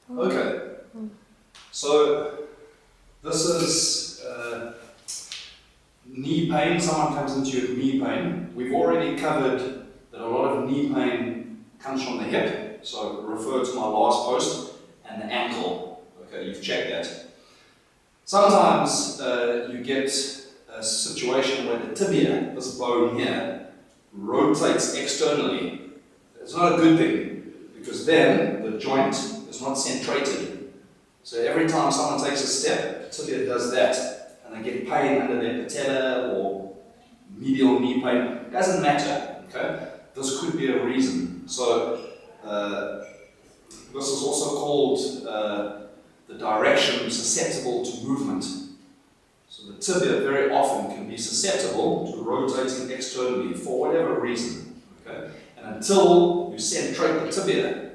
Okay, so this is knee pain. Someone comes into you with knee pain. We've already covered that a lot of knee pain comes from the hip, so refer to my last post, and the ankle. Okay, you've checked that. Sometimes you get a situation where the tibia, this bone here, rotates externally. It's not a good thing, because then the joint is not centrated. So every time someone takes a step, the tibia does that, and they get pain under their patella or medial knee pain. It doesn't matter, okay? This could be a reason. So this is also called the direction susceptible to movement. So the tibia very often can be susceptible to rotating externally for whatever reason. Okay? And until you centrate the tibia,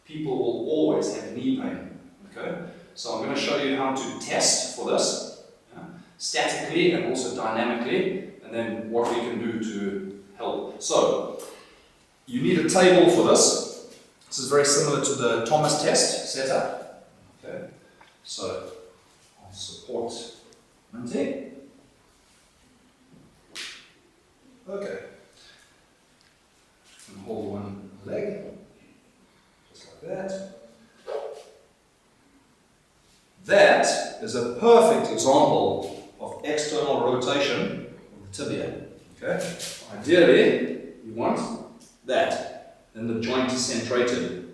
people will always have knee pain. Okay? So I'm going to show you how to test for this, statically and also dynamically, and then what we can do to help. So you need a table for this. This is very similar to the Thomas test setup. Okay? So I'll support Minty. Okay. And hold one leg, just like that. That is a perfect example of external rotation of the tibia. Okay? Ideally, you want that. Then the joint is centrated.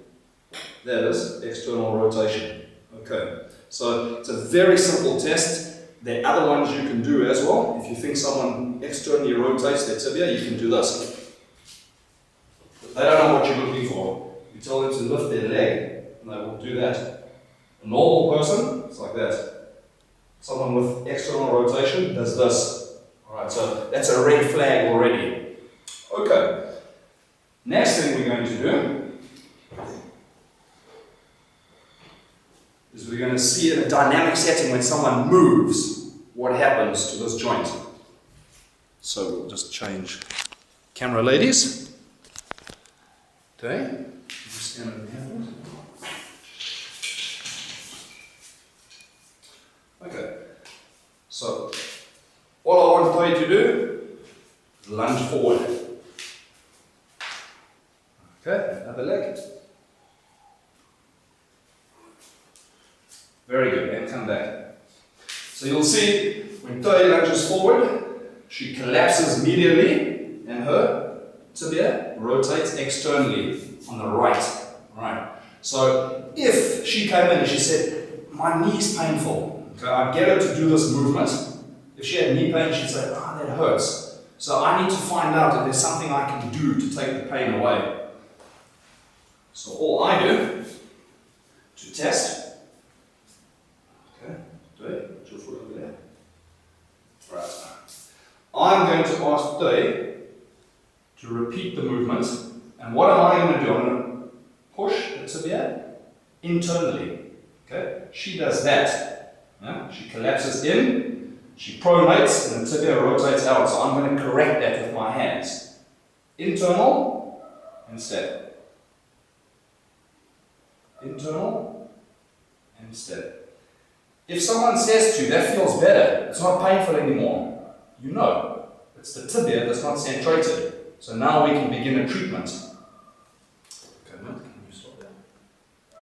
That is external rotation. Okay. So it's a very simple test. There are other ones you can do as well. If you think someone externally rotates their tibia, you can do this. But they don't know what you're looking for. You tell them to lift their leg, and they will do that. A normal person, it's like that. Someone with external rotation does this. Alright, so that's a red flag already. Okay. Next thing we're going to do is we're going to see in a dynamic setting when someone moves, what happens to this joint. So we'll just change camera, ladies. Okay. Just stand over here. Okay. So all I want you to do is lunge forward. Okay, another leg. Very good, and come back. So you'll see when Toe lunges forward, she collapses medially and her tibia rotates externally on the right. Right. So if she came in and she said, my knee's painful, okay, I'd get her to do this movement. If she had knee pain, she'd say, ah, that hurts. So I need to find out if there's something I can do to take the pain away. So all I do to test, okay, put your foot over there. Right. I'm going to ask Day to repeat the movement, and what am I going to do? I'm going to push the tibia internally. Okay, she does that. Yeah? She collapses in, she pronates, and the tibia rotates out. So I'm going to correct that with my hands. Internal and step. Internal and step. If someone says to you, that feels better, it's not painful anymore, you know, it's the tibia that's not centrated. So now we can begin a treatment.